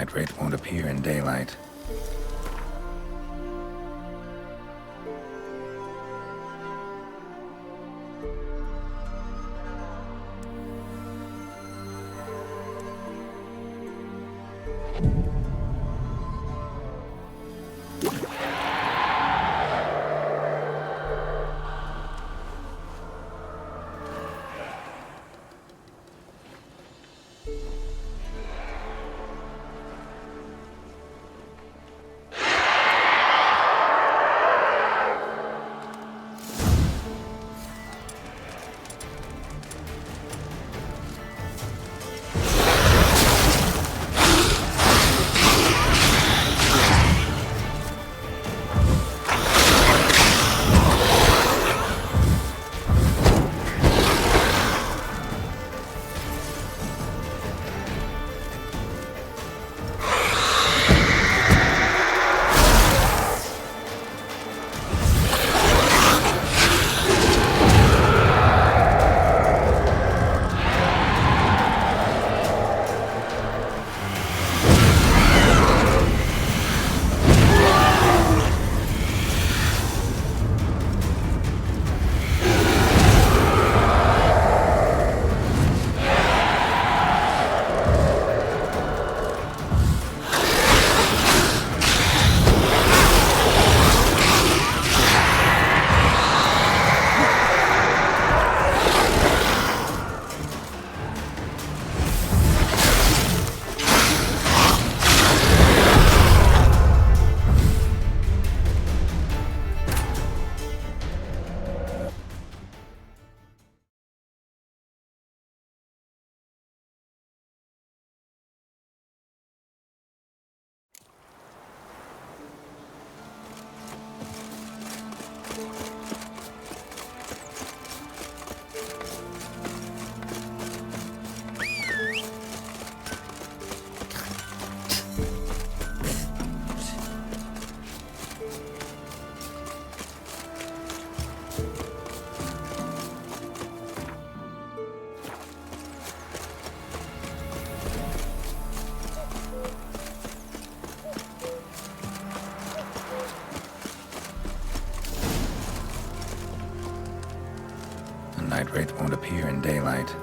night rate won't appear in daylight. Night rate won't appear in daylight.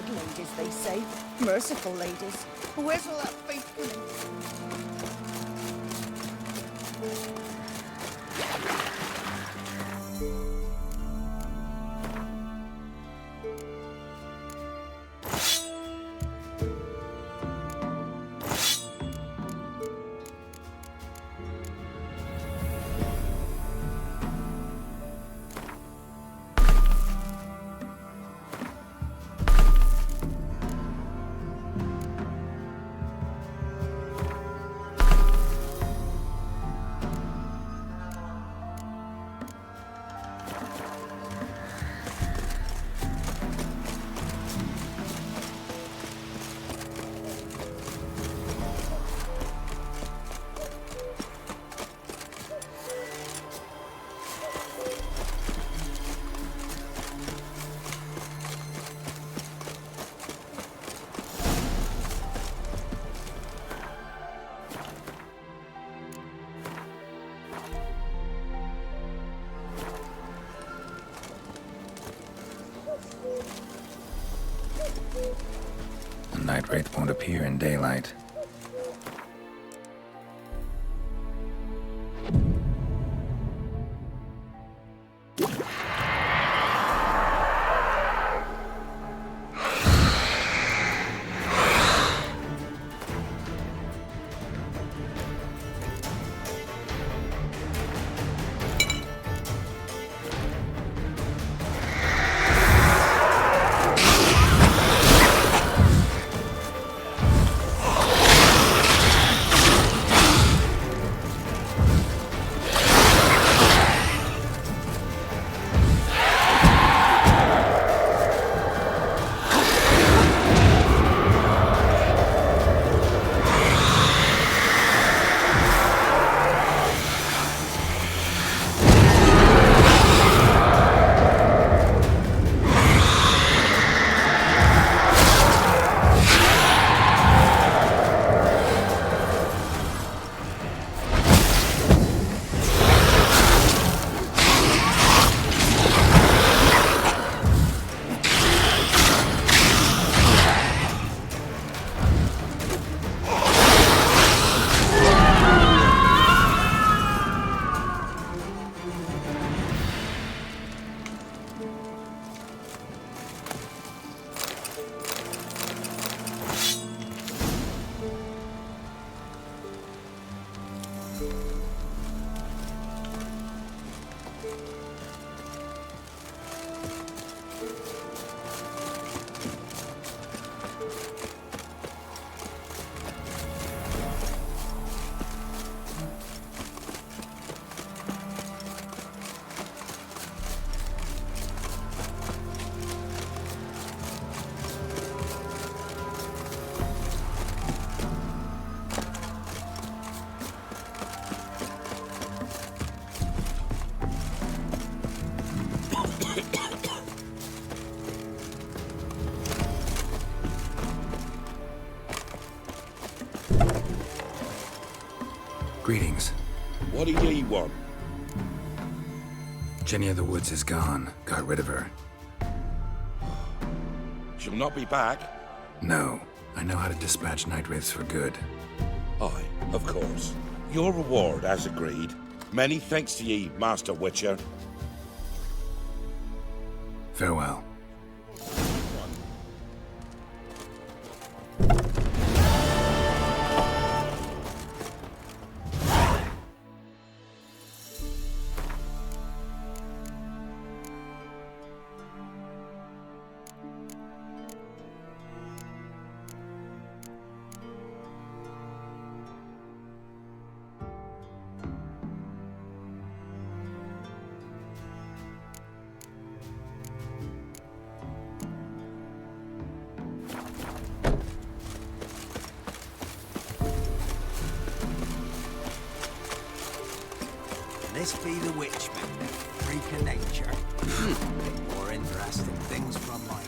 ladies, they say. Merciful ladies. Where's all that faith coming? The night wraith won't appear in daylight. Greetings. What do ye want? Jenny of the Woods is gone. Got rid of her. She'll not be back. No. I know how to dispatch night wraiths for good. Aye, of course. Your reward, as agreed. Many thanks to ye, Master Witcher. Farewell. This be the witchman, freak of nature. More interesting things from my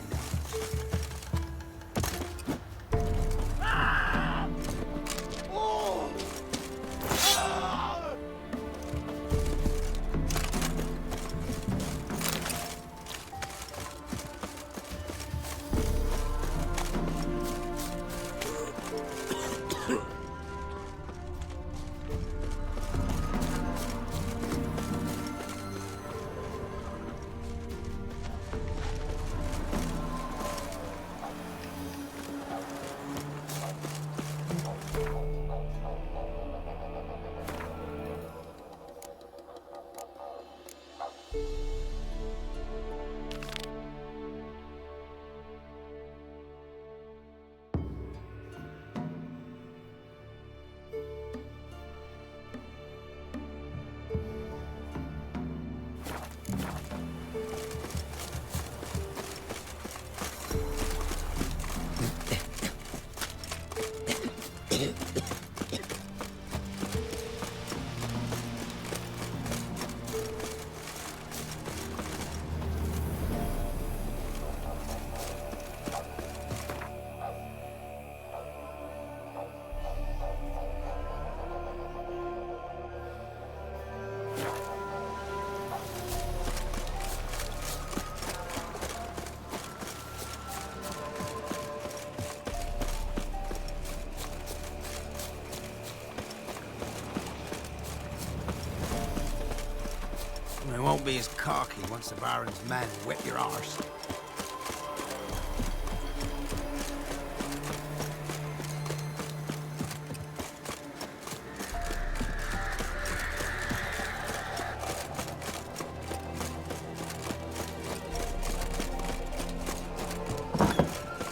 I won't be as cocky once the Baron's men whip your arse.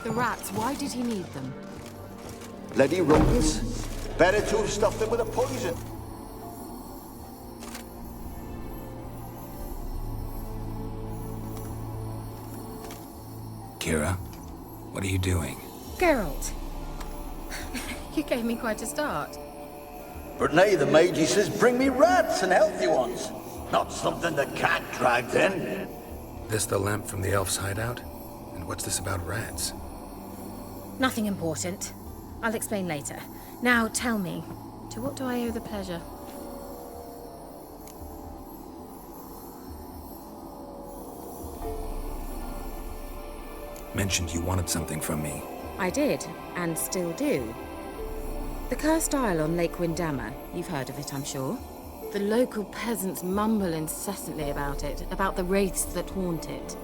The rats, why did he need them? Bloody rodents. Better to have stuffed them with a poison. Kira, what are you doing? Geralt. You gave me quite a start. But now the Magi says bring me rats and healthy ones. Not something the cat dragged in. This the lamp from the elf's hideout? And what's this about rats? Nothing important. I'll explain later. Now tell me, to what do I owe the pleasure? Mentioned you wanted something from me. I did, and still do. The cursed isle on Lake Windammer, you've heard of it, I'm sure. The local peasants mumble incessantly about it, about the wraiths that haunt it.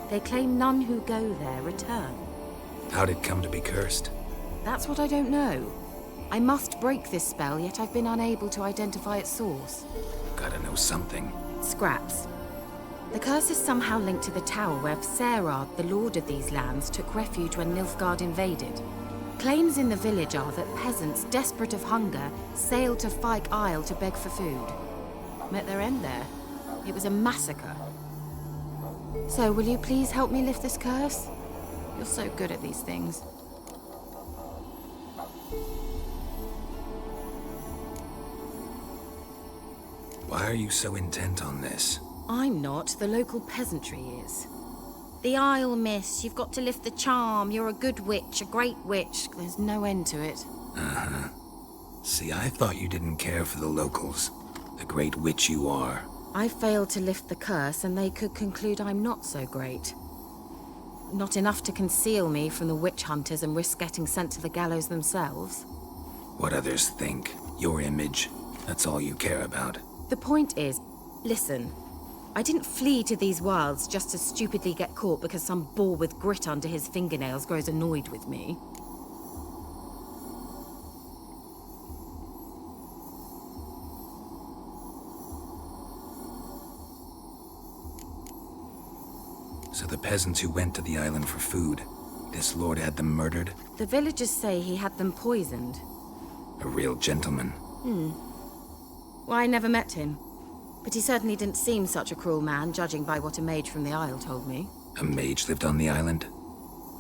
They claim none who go there return. How'd it come to be cursed? That's what I don't know. I must break this spell, yet I've been unable to identify its source. Gotta know something. Scraps. The curse is somehow linked to the tower where Serard, the lord of these lands, took refuge when Nilfgaard invaded. Claims in the village are that peasants, desperate of hunger, sailed to Fyke Isle to beg for food. Met their end there. It was a massacre. So, will you please help me lift this curse? You're so good at these things. Why are you so intent on this? I'm not, the local peasantry is. The Isle, miss, you've got to lift the charm. You're a good witch, a great witch. There's no end to it. Uh-huh. See, I thought you didn't care for the locals. The great witch you are. I failed to lift the curse, and they could conclude I'm not so great. Not enough to conceal me from the witch hunters and risk getting sent to the gallows themselves. What others think. Your image. That's all you care about. The point is, listen. I didn't flee to these wilds just to stupidly get caught because some boar with grit under his fingernails grows annoyed with me. So the peasants who went to the island for food, this lord had them murdered? The villagers say he had them poisoned. A real gentleman. Well, I never met him. But he certainly didn't seem such a cruel man, judging by what a mage from the Isle told me. A mage lived on the island?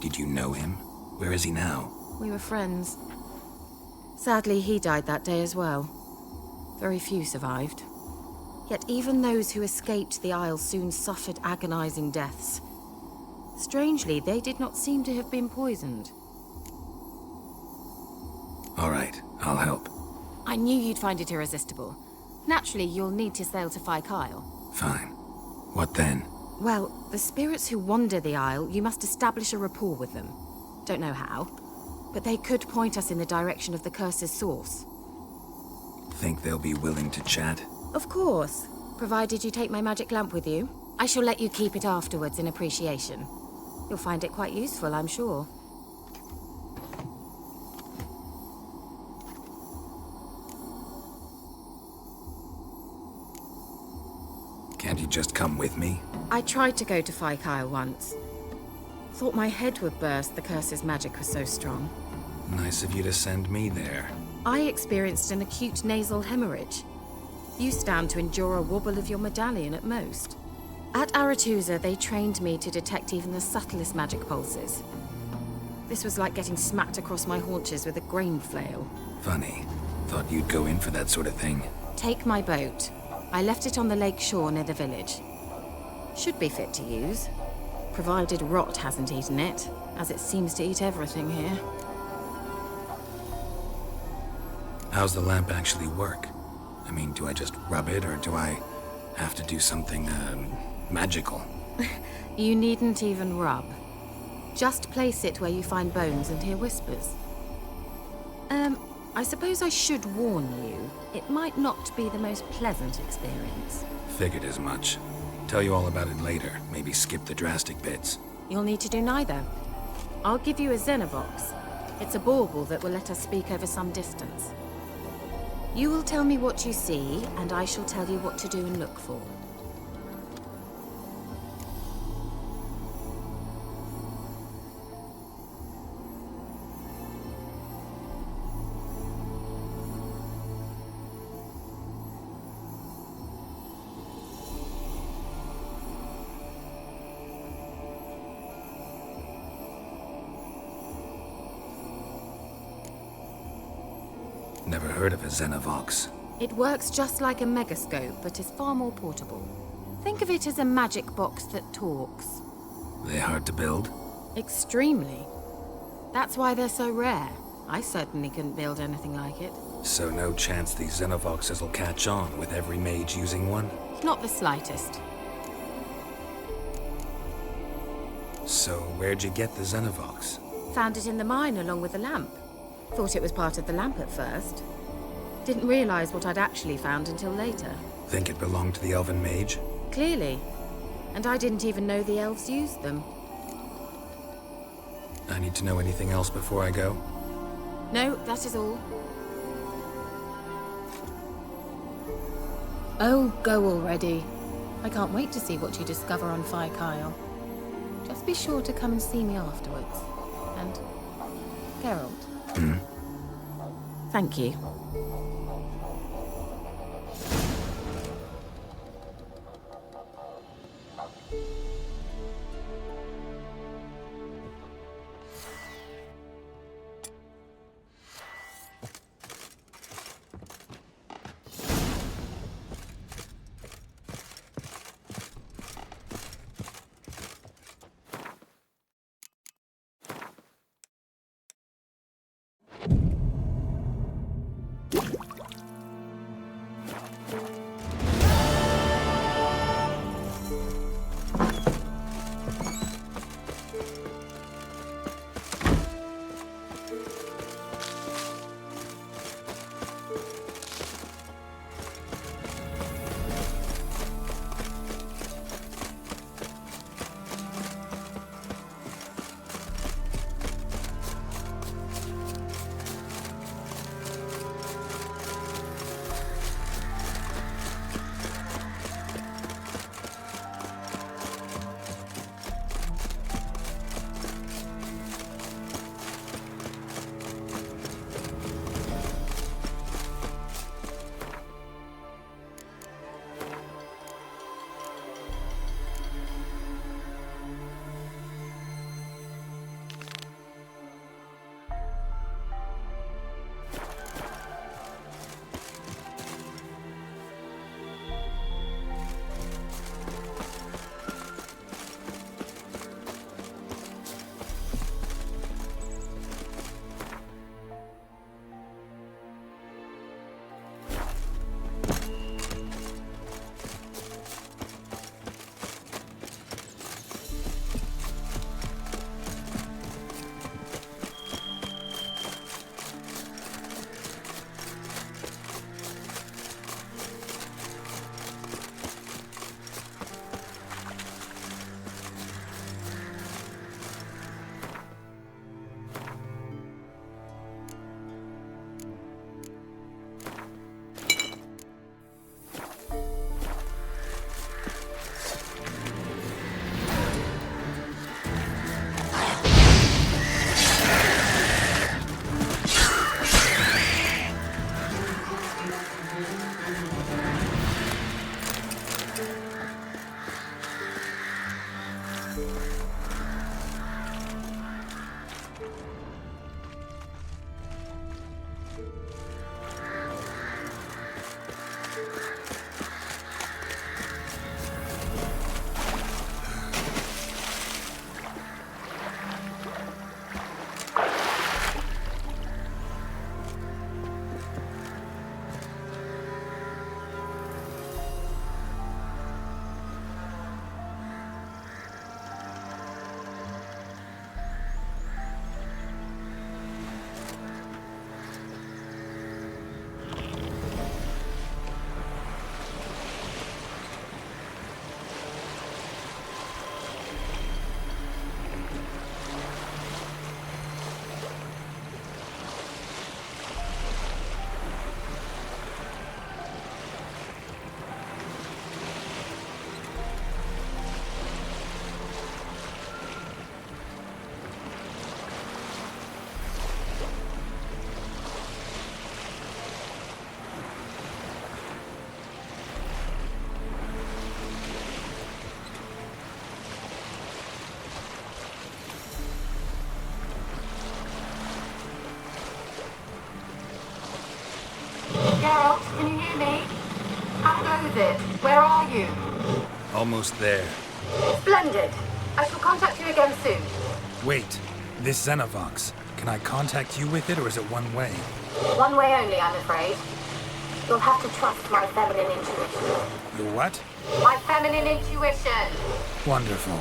Did you know him? Where is he now? We were friends. Sadly, he died that day as well. Very few survived. Yet even those who escaped the Isle soon suffered agonizing deaths. Strangely, they did not seem to have been poisoned. All right, I'll help. I knew you'd find it irresistible. Naturally, you'll need to sail to Fyke Isle. Fine. What then? Well, the spirits who wander the Isle, you must establish a rapport with them. Don't know how, but they could point us in the direction of the curse's source. Think they'll be willing to chat? Of course, provided you take my magic lamp with you. I shall let you keep it afterwards in appreciation. You'll find it quite useful, I'm sure. Can't you just come with me? I tried to go to Fyke Isle once. Thought my head would burst, the curse's magic was so strong. Nice of you to send me there. I experienced an acute nasal hemorrhage. You stand to endure a wobble of your medallion at most. At Aretusa, they trained me to detect even the subtlest magic pulses. This was like getting smacked across my haunches with a grain flail. Funny. Thought you'd go in for that sort of thing. Take my boat. I left it on the lake shore near the village. Should be fit to use, provided rot hasn't eaten it, as it seems to eat everything here. How's the lamp actually work? I mean, do I just rub it, or do I have to do something, magical? You needn't even rub. Just place it where you find bones and hear whispers. I suppose I should warn you. It might not be the most pleasant experience. Figured as much. Tell you all about it later. Maybe skip the drastic bits. You'll need to do neither. I'll give you a Xenovox. It's a bauble that will let us speak over some distance. You will tell me what you see, and I shall tell you what to do and look for. Never heard of a Xenovox. It works just like a megascope, but is far more portable. Think of it as a magic box that talks. They hard to build? Extremely. That's why they're so rare. I certainly couldn't build anything like it. So no chance these Xenovoxes will catch on with every mage using one? Not the slightest. So where'd you get the Xenovox? Found it in the mine along with the lamp. Thought it was part of the lamp at first. Didn't realize what I'd actually found until later. Think it belonged to the elven mage? Clearly. And I didn't even know the elves used them. I need to know anything else before I go? No, that is all. Oh, go already. I can't wait to see what you discover on Phi Kyle. Just be sure to come and see me afterwards. And Geralt. Thank you. it? Where are you? Almost there. Splendid. I shall contact you again soon. Wait, this Xenovox. Can I contact you with it, or is it one way? One way only, I'm afraid. You'll have to trust my feminine intuition. Your what? My feminine intuition! Wonderful.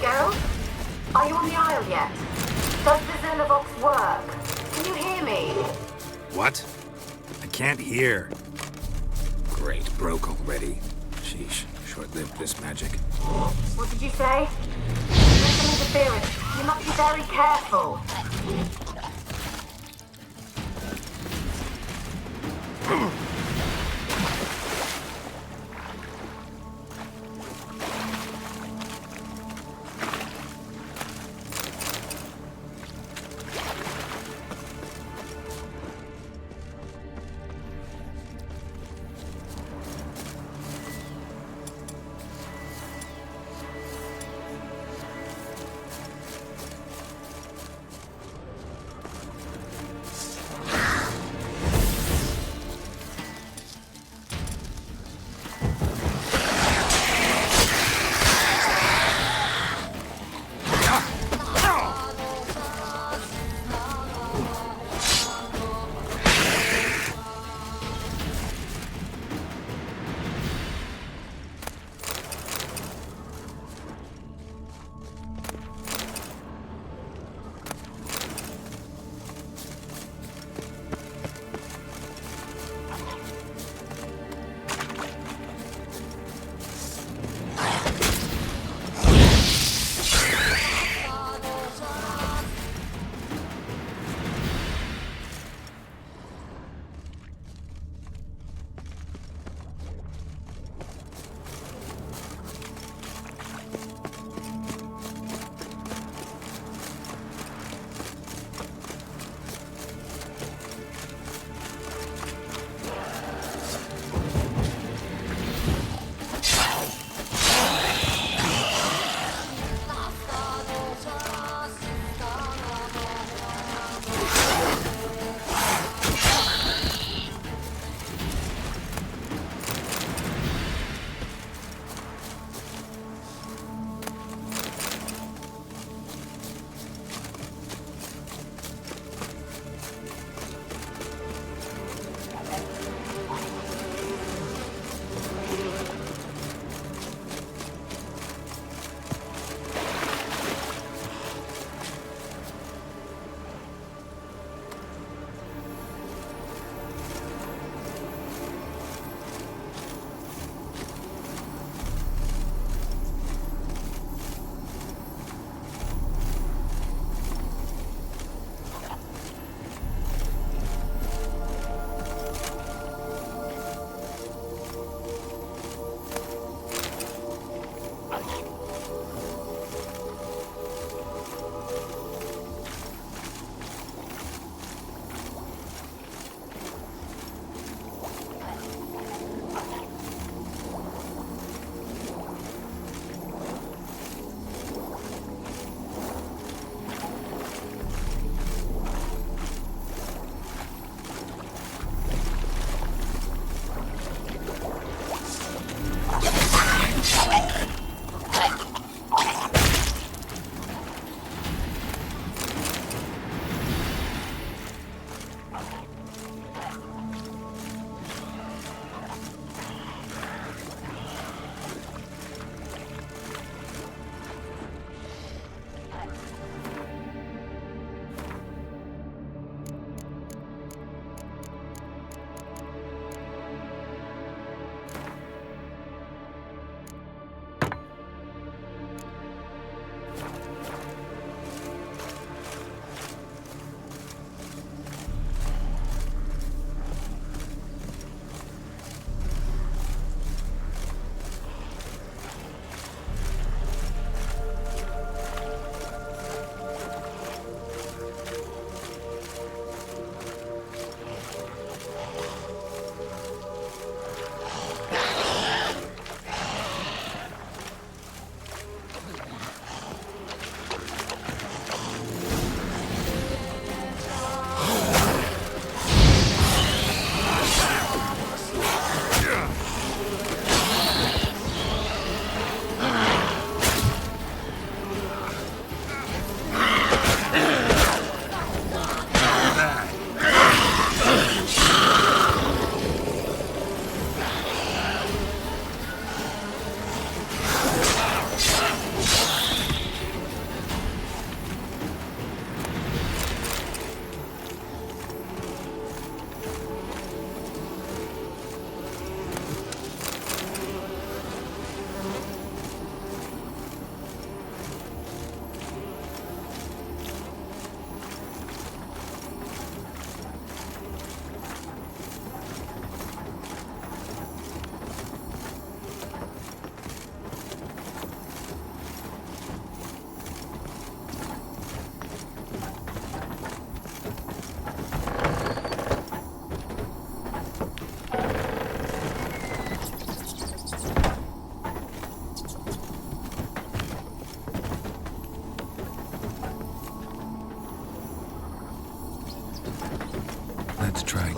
Geralt? Are you on the Isle yet? Does the Xenovox work? Can you hear me? What? I can't hear. Great, broke already. Sheesh, short-lived this magic. What did you say? There's some interference. You must be very careful.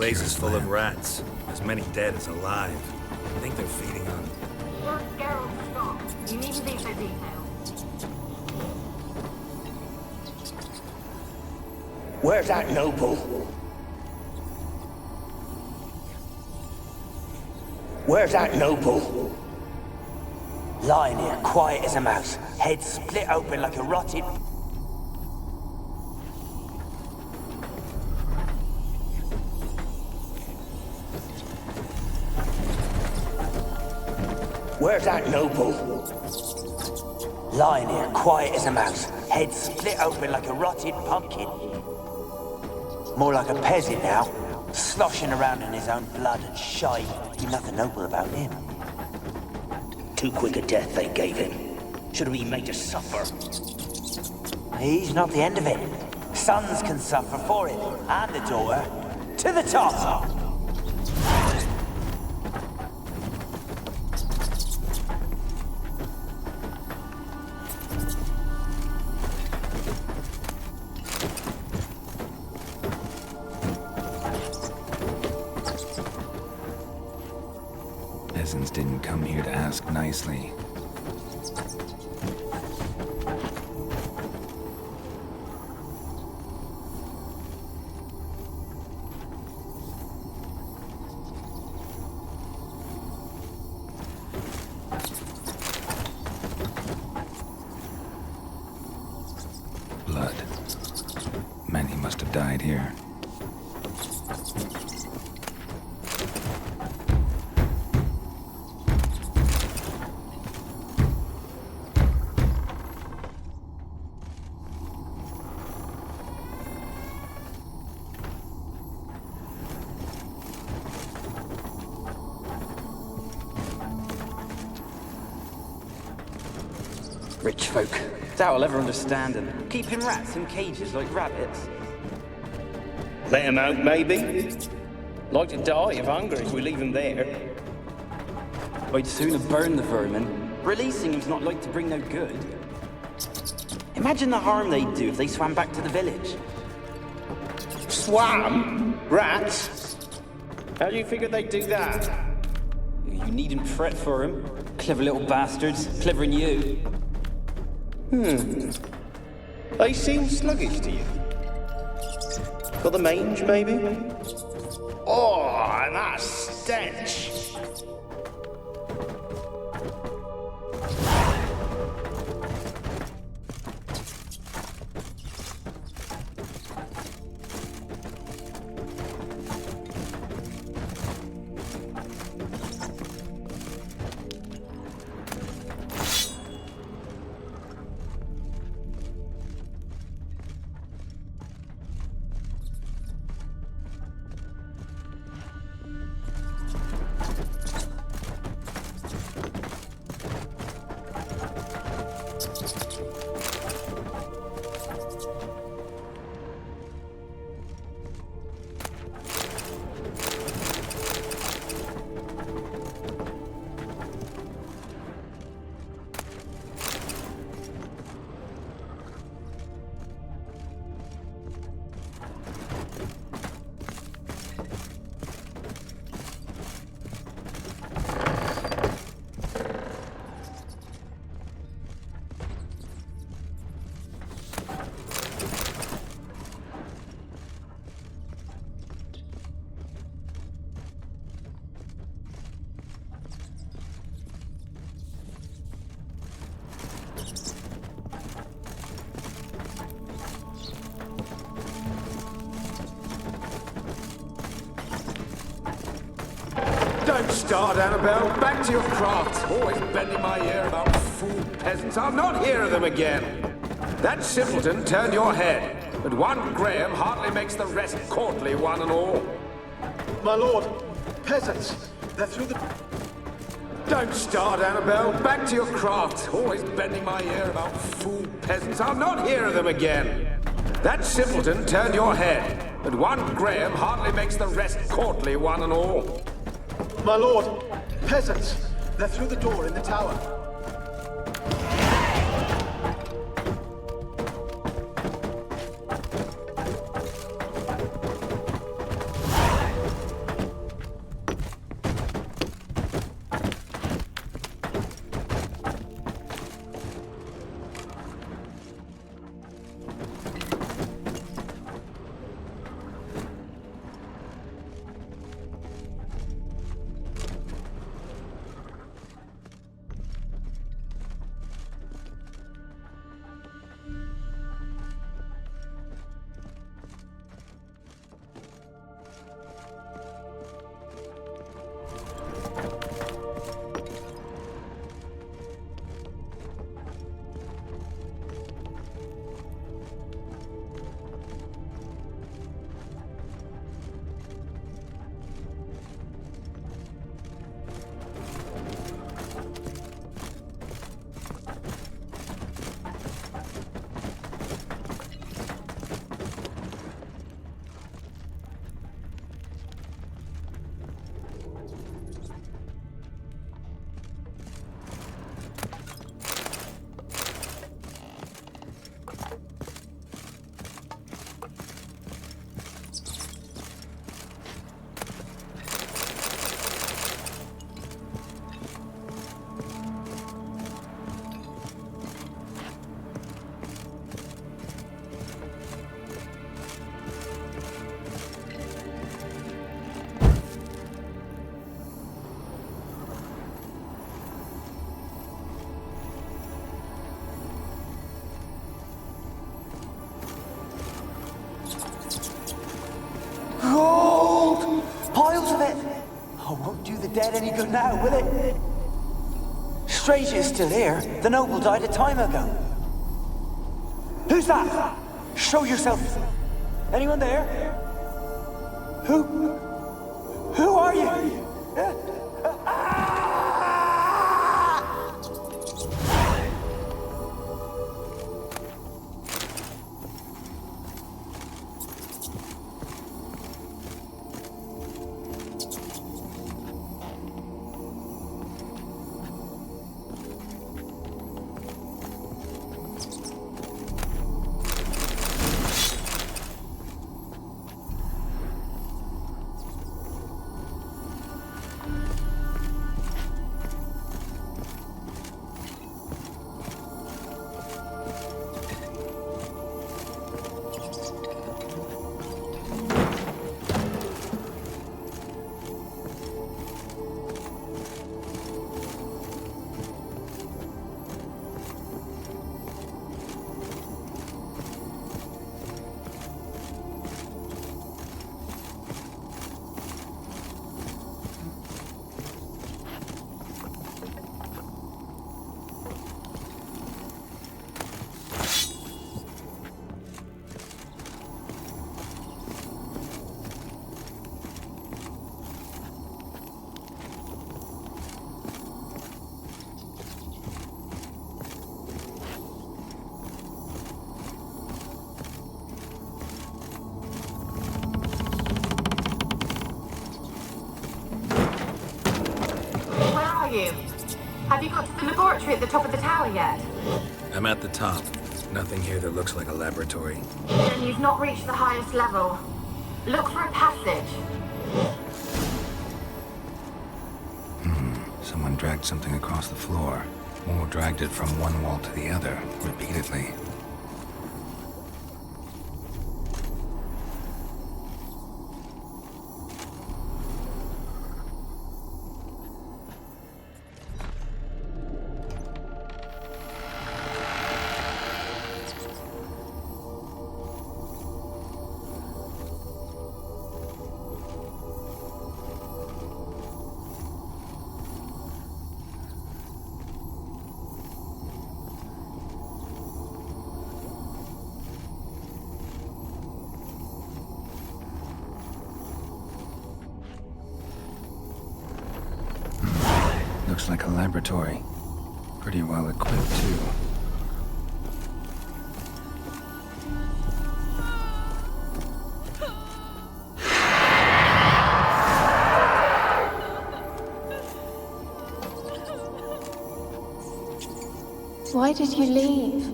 place is full of rats. As many dead as alive. I think they're feeding on... Just Geralt, stop. You needn't be so detailed. Where's that noble? Where's that noble? Lying here, quiet as a mouse, head split open like a rotted... Where's that noble? Lying here, quiet as a mouse, head split open like a rotted pumpkin. More like a peasant now, sloshing around in his own blood and shite. Ain't nothing noble about him. Too quick a death they gave him. Should have been made to suffer. He's not the end of it. Sons can suffer for it, and the daughter. To the top! Peasants didn't come here to ask nicely. Blood. Many must have died here. Rich folk. Doubt I'll ever understand them. Keeping rats in cages like rabbits. Let him out, maybe? Like to die of hunger if we leave him there. I'd sooner burn the vermin. Releasing him's not like to bring no good. Imagine the harm they'd do if they swam back to the village. Swam? Rats? How do you figure they'd do that? You needn't fret for him. Clever little bastards. Clever than you. They seem sluggish to you. Got the mange, maybe? Oh, and that stench! Don't start, Annabelle. Back to your craft. Always bending my ear about fool peasants. I'll not hear of them again. That simpleton turned your head, but one Graham hardly makes the rest courtly, one and all. My lord, peasants, they're through the... Don't start, Annabelle. Back to your craft. Always bending my ear about fool peasants. I'll not hear of them again. That simpleton turned your head, but one Graham hardly makes the rest courtly, one and all. My lord, peasants, they're through the door in the tower. get any good now, will it? Stranger is still here. The noble died a time ago. Who's that? Show yourself. Anyone there? Who are you? Have you got to the laboratory at the top of the tower yet? I'm at the top. Nothing here that looks like a laboratory. Then you've not reached the highest level. Look for a passage. Someone dragged something across the floor. Or dragged it from one wall to the other, repeatedly. Looks like a laboratory. Pretty well equipped, too. Why did you leave?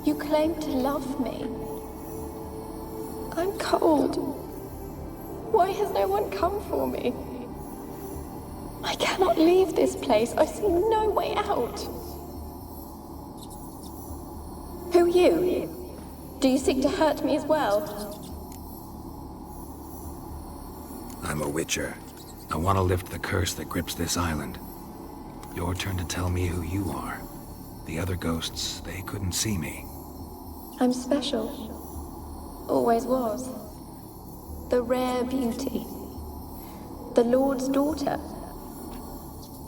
You claimed to love me. I'm cold. Why has no one come for me? I cannot leave this place. I see no way out. Who are you? Do you seek to hurt me as well? I'm a witcher. I want to lift the curse that grips this island. Your turn to tell me who you are. The other ghosts, they couldn't see me. I'm special. Always was. The rare beauty. The Lord's daughter.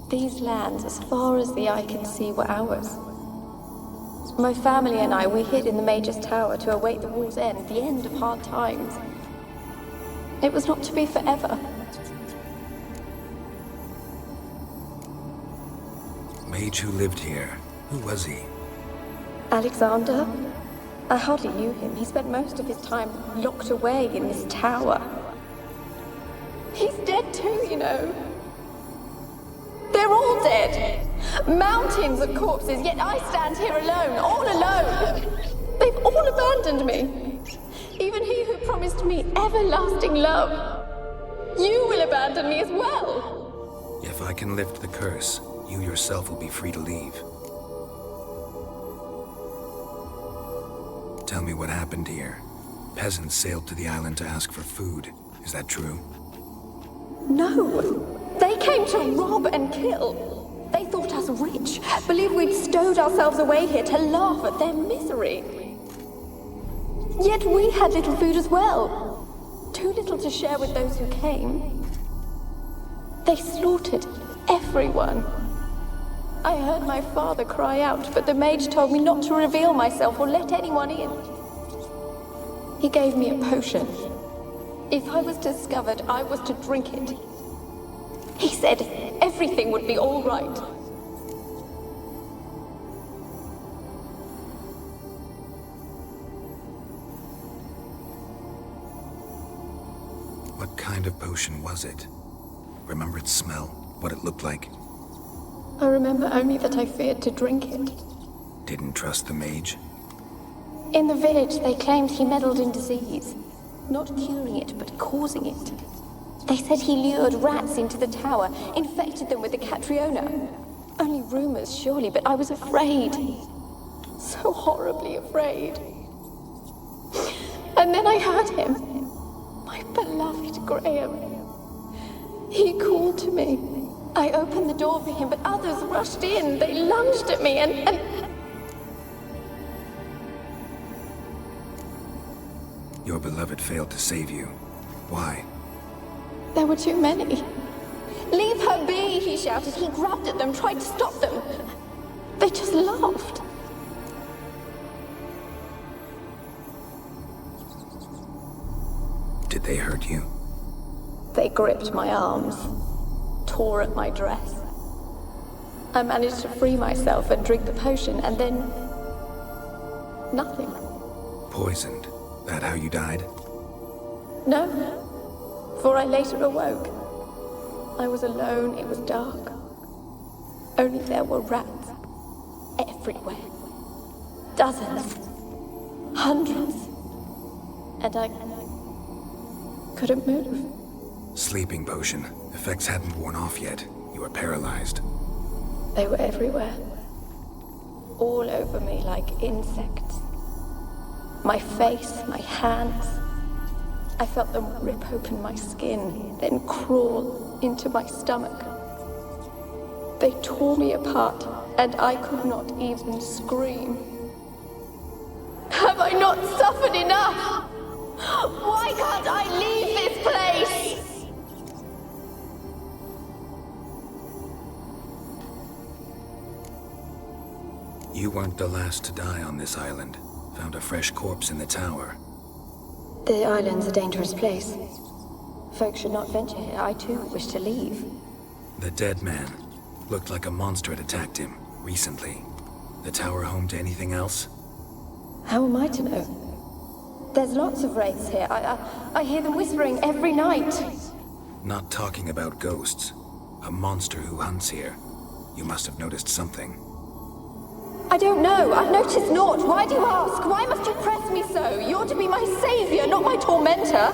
These lands, as far as the eye could see, were ours. My family and I, we hid in the Major's Tower to await the war's end, the end of hard times. It was not to be forever. Mage who lived here. Who was he? Alexander? I hardly knew him. He spent most of his time locked away in this tower. He's dead too, you know. They're all dead. Mountains of corpses, yet I stand here alone, all alone. They've all abandoned me. Even he who promised me everlasting love. You will abandon me as well. If I can lift the curse, you yourself will be free to leave. Tell me what happened here. Peasants sailed to the island to ask for food. Is that true? No. They came to rob and kill. They thought us rich, believed we'd stowed ourselves away here to laugh at their misery. Yet we had little food as well. Too little to share with those who came. They slaughtered everyone. I heard my father cry out, but the mage told me not to reveal myself or let anyone in. He gave me a potion. If I was discovered, I was to drink it. He said everything would be all right. What kind of potion was it? Remember its smell? What it looked like? I remember only that I feared to drink it. Didn't trust the mage? In the village, they claimed he meddled in disease. Not curing it, but causing it. They said he lured rats into the tower, infected them with the Catriona. Only rumors, surely, but I was afraid. So horribly afraid. And then I heard him. My beloved Graham. He called to me. I opened the door for him, but others rushed in. They lunged at me and... Your beloved failed to save you. Why? There were too many. Leave her be, he shouted. He grabbed at them, tried to stop them. They just laughed. Did they hurt you? They gripped my arms, tore at my dress. I managed to free myself and drink the potion, and then... nothing. Poisoned. That how you died? No, for I later awoke. I was alone, it was dark. Only there were rats. Everywhere. Dozens. Hundreds. And I couldn't move. Sleeping potion. Effects hadn't worn off yet. You were paralyzed. They were everywhere. All over me like insects. My face, my hands. I felt them rip open my skin, then crawl into my stomach. They tore me apart, and I could not even scream. Have I not suffered enough? Why can't I leave this place? You weren't the last to die on this island. Found a fresh corpse in the tower. The island's a dangerous place. Folks should not venture here. I too wish to leave. The dead man. Looked like a monster had attacked him, recently. The tower home to anything else? How am I to know? There's lots of wraiths here. I hear them whispering every night. Not talking about ghosts. A monster who hunts here. You must have noticed something. I don't know. I've noticed naught. Why do you ask? Why must you press me so? You're to be my savior, not my tormentor.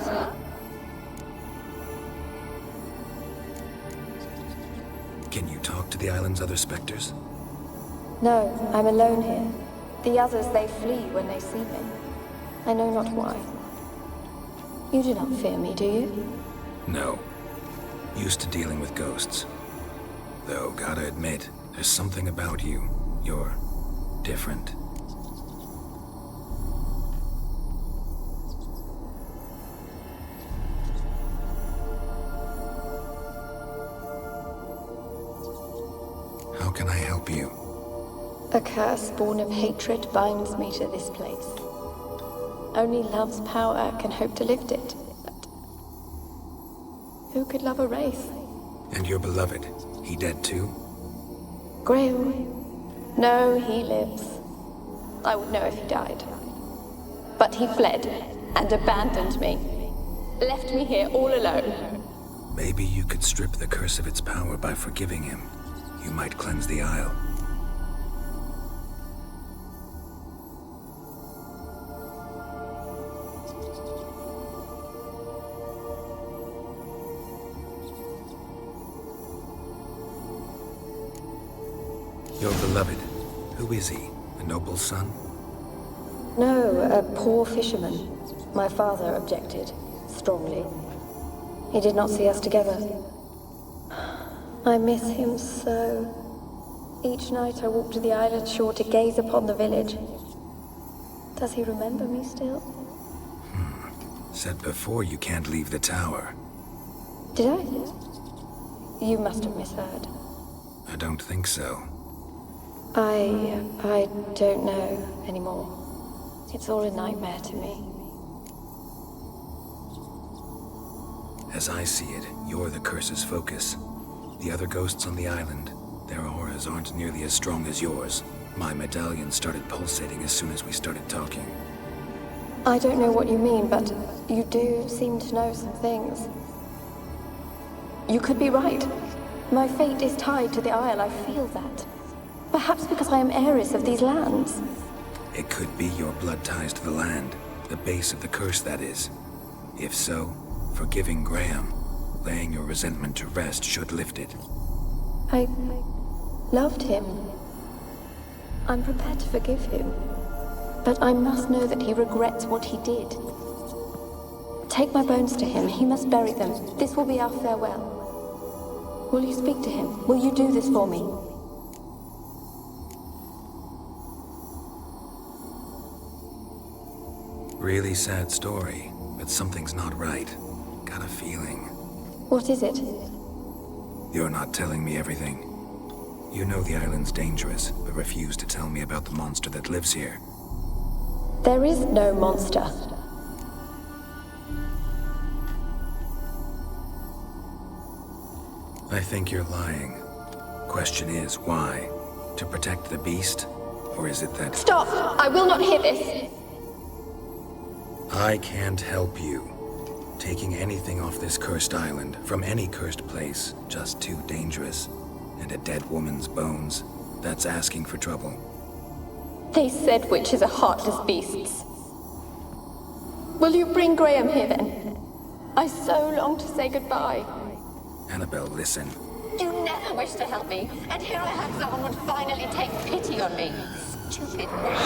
Can you talk to the island's other specters? No, I'm alone here. The others, they flee when they see me. I know not why. You do not fear me, do you? No. Used to dealing with ghosts. Though, gotta admit, there's something about you. You're different. How can I help you? A curse born of hatred binds me to this place. Only love's power can hope to lift it. But who could love a wraith? And your beloved, he dead too? Grail? No, he lives. I would know if he died. But he fled and abandoned me. Left me here all alone. Maybe you could strip the curse of its power by forgiving him. You might cleanse the isle. Your beloved, who is he? A noble son? No, a poor fisherman. My father objected, strongly. He did not see us together. I miss him so. Each night I walk to the island shore to gaze upon the village. Does he remember me still? Said before you can't leave the tower. Did I? You must have misheard. I don't think so. I don't know anymore. It's all a nightmare to me. As I see it, you're the curse's focus. The other ghosts on the island, their auras aren't nearly as strong as yours. My medallion started pulsating as soon as we started talking. I don't know what you mean, but you do seem to know some things. You could be right. My fate is tied to the Isle, I feel that. Perhaps because I am heiress of these lands. It could be your blood ties to the land, the base of the curse, that is. If so, forgiving Graham, laying your resentment to rest should lift it. I loved him. I'm prepared to forgive him. But I must know that he regrets what he did. Take my bones to him. He must bury them. This will be our farewell. Will you speak to him? Will you do this for me? Really sad story, but something's not right. Got a feeling. What is it? You're not telling me everything. You know the island's dangerous, but refuse to tell me about the monster that lives here. There is no monster. I think you're lying. Question is, why? To protect the beast? Or is it that... Stop! I will not hear this! I can't help you. Taking anything off this cursed island, from any cursed place, just too dangerous. And a dead woman's bones, that's asking for trouble. They said witches are heartless beasts. Will you bring Graham here then? I so long to say goodbye. Annabelle, listen. You never wished to help me, and here I have someone would finally take pity on me. Stupid woman.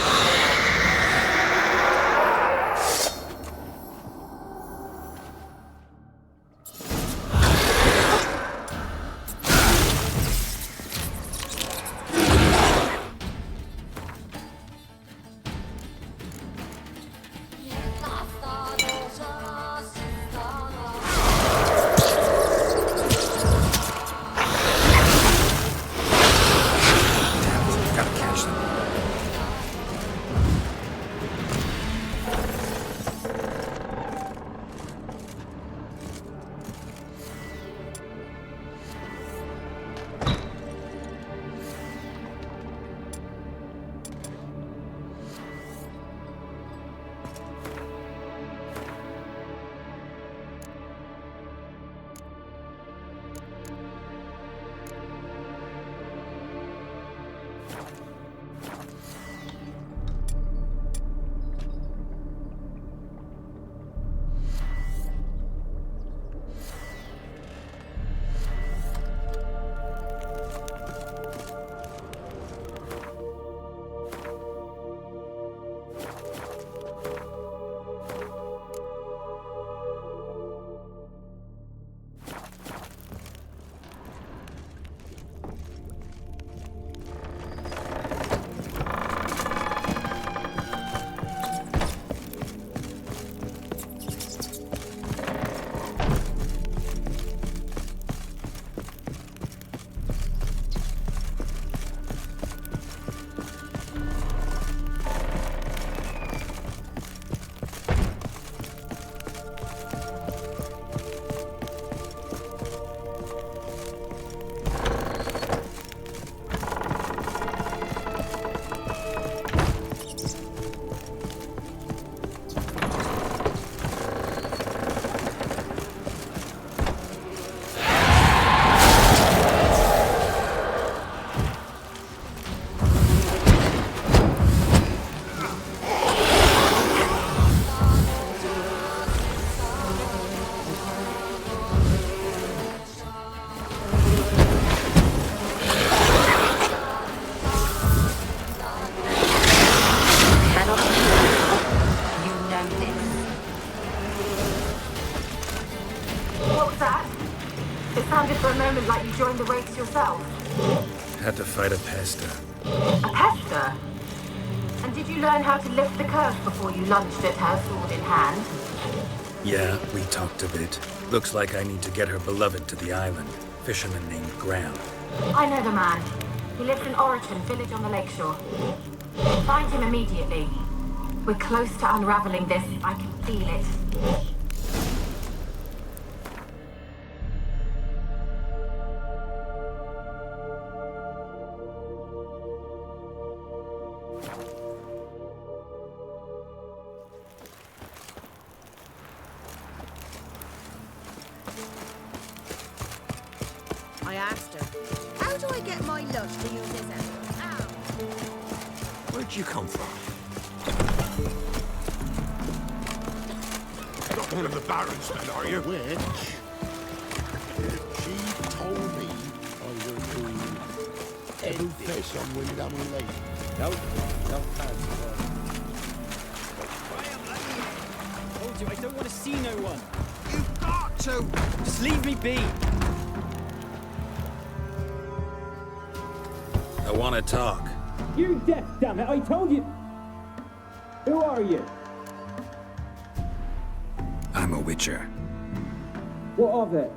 Like you joined the race yourself? Had to fight a pester. A pester? And did you learn how to lift the curse before you lunged at her sword in hand? Yeah, we talked a bit. Looks like I need to get her beloved to the island. fisherman named Graham. I know the man. He lives in Oriton, village on the lakeshore. Find him immediately. We're close to unraveling this. I can feel it. I asked her, how do I get my lush to use this effort? Ow. Where'd you come from? Not one of the Baron's men, are you? Which, she told me I was the every fish on Windham Lake. No thanks. I told you, I don't want to see no one. You've got to! Just leave me be. I want to talk. You're deaf, damn it! I told you. Who are you? I'm a witcher. What of it?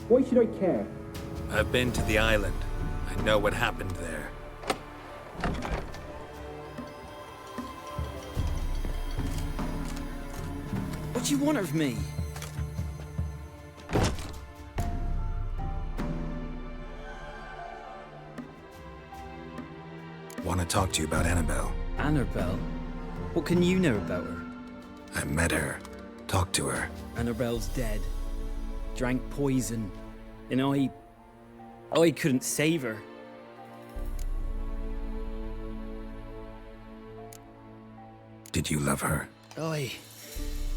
Why should I care? I've been to the island. I know what happened there. What do you want of me? Want to talk to you about Annabelle. Annabelle? What can you know about her? I met her. Talked to her. Annabelle's dead. Drank poison. And I couldn't save her. Did you love her?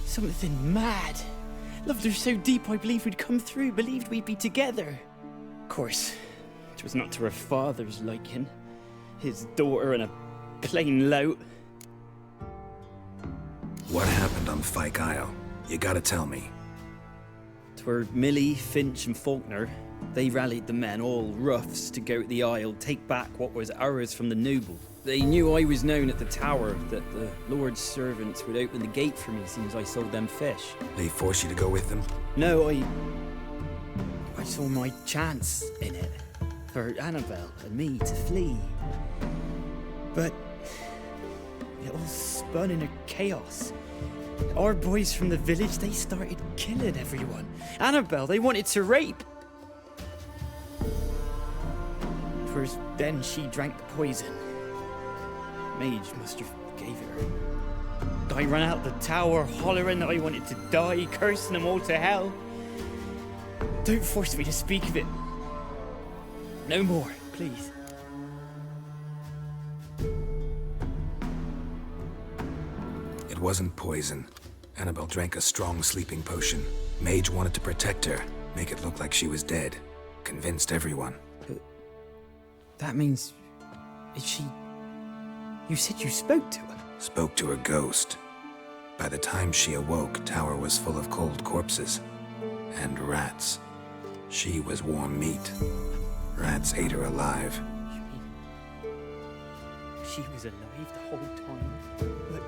Something mad. Loved her so deep I believed we'd come through, believed we'd be together. Of course, it was not to her father's liking. His daughter and a plain lout. What happened on Fyke Isle? You gotta tell me. 'Twere Millie, Finch and Faulkner. They rallied the men, all roughs, to go to the Isle, take back what was ours from the noble. They knew I was known at the tower, that the Lord's servants would open the gate for me as soon as I sold them fish. They forced you to go with them? No, I saw my chance in it. For Annabelle and me to flee. But it all spun in a chaos. Our boys from the village, they started killing everyone. Annabelle, they wanted to rape. Twas then she drank the poison. Mage must have gave it her. I ran out the tower, hollering that I wanted to die, cursing them all to hell. Don't force me to speak of it. No more, please. It wasn't poison. Annabelle drank a strong sleeping potion. Mage wanted to protect her, make it look like she was dead. Convinced everyone. That means... is she... You said you spoke to her? Spoke to her ghost. By the time she awoke, Tower was full of cold corpses. And rats. She was warm meat. Rats ate her alive. You mean... she was alive the whole time? But...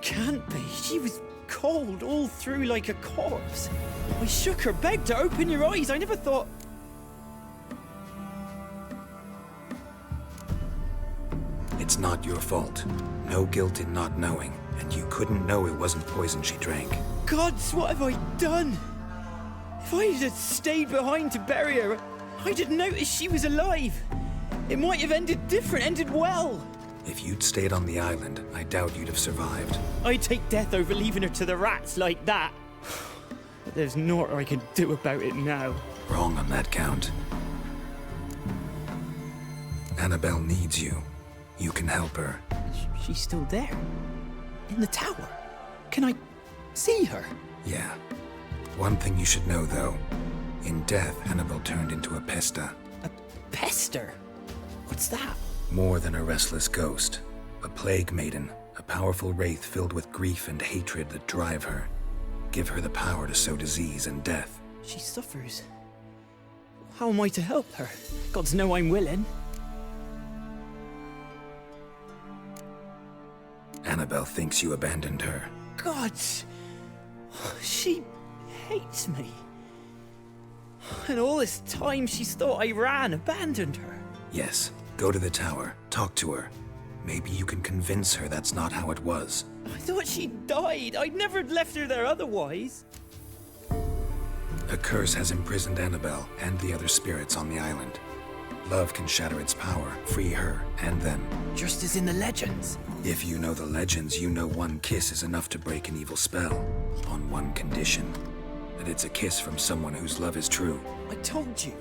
can't be. She was cold all through like a corpse. I shook her, begged her, open your eyes. I never thought... It's not your fault. No guilt in not knowing, and you couldn't know it wasn't poison she drank. Gods, what have I done? If I had stayed behind to bury her, I didn't notice she was alive. It might have ended different, ended well. If you'd stayed on the island, I doubt you'd have survived. I'd take death over leaving her to the rats like that. But there's naught I can do about it now. Wrong on that count. Annabelle needs you. You can help her. She's still there? In the tower? Can I see her? Yeah. One thing you should know, though. In death, Annabelle turned into a pesta. A pester? What's that? More than a restless ghost. A plague maiden. A powerful wraith filled with grief and hatred that drive her. Give her the power to sow disease and death. She suffers. How am I to help her? Gods know I'm willing. Annabelle thinks you abandoned her. Gods! She hates me. And all this time she's thought I abandoned her. Yes, go to the tower, talk to her. Maybe you can convince her that's not how it was. I thought she died. I'd never left her there otherwise. A curse has imprisoned Annabelle and the other spirits on the island. Love can shatter its power, free her and them. Just as in the legends. If you know the legends, you know one kiss is enough to break an evil spell. On one condition. That it's a kiss from someone whose love is true. I told you.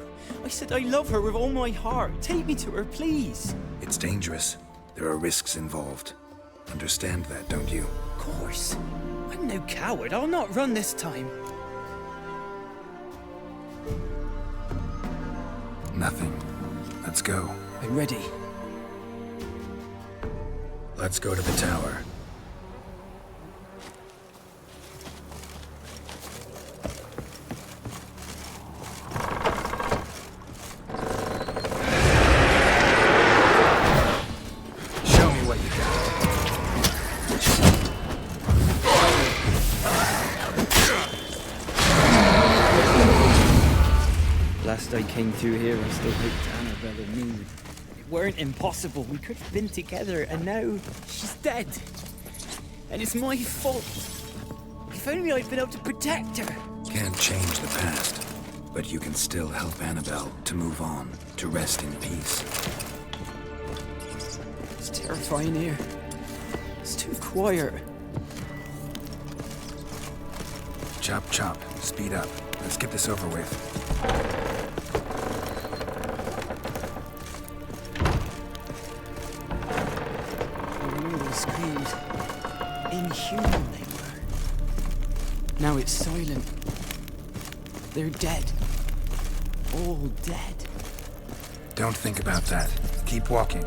I said I love her with all my heart. Take me to her, please. It's dangerous. There are risks involved. Understand that, don't you? Of course. I'm no coward. I'll not run this time. Nothing. Let's go. I'm ready. Let's go to the tower. Show me what you got. Last I came through here, I still hoped Annabelle and me weren't impossible. We could have been together, and now she's dead. And it's my fault. If only I'd been able to protect her. Can't change the past, but you can still help Annabelle to move on, to rest in peace. It's terrifying here. It's too quiet. Chop, chop. Speed up. Let's get this over with. Screamed inhuman they were. Now it's silent. They're dead. All dead. Don't think about that. Keep walking.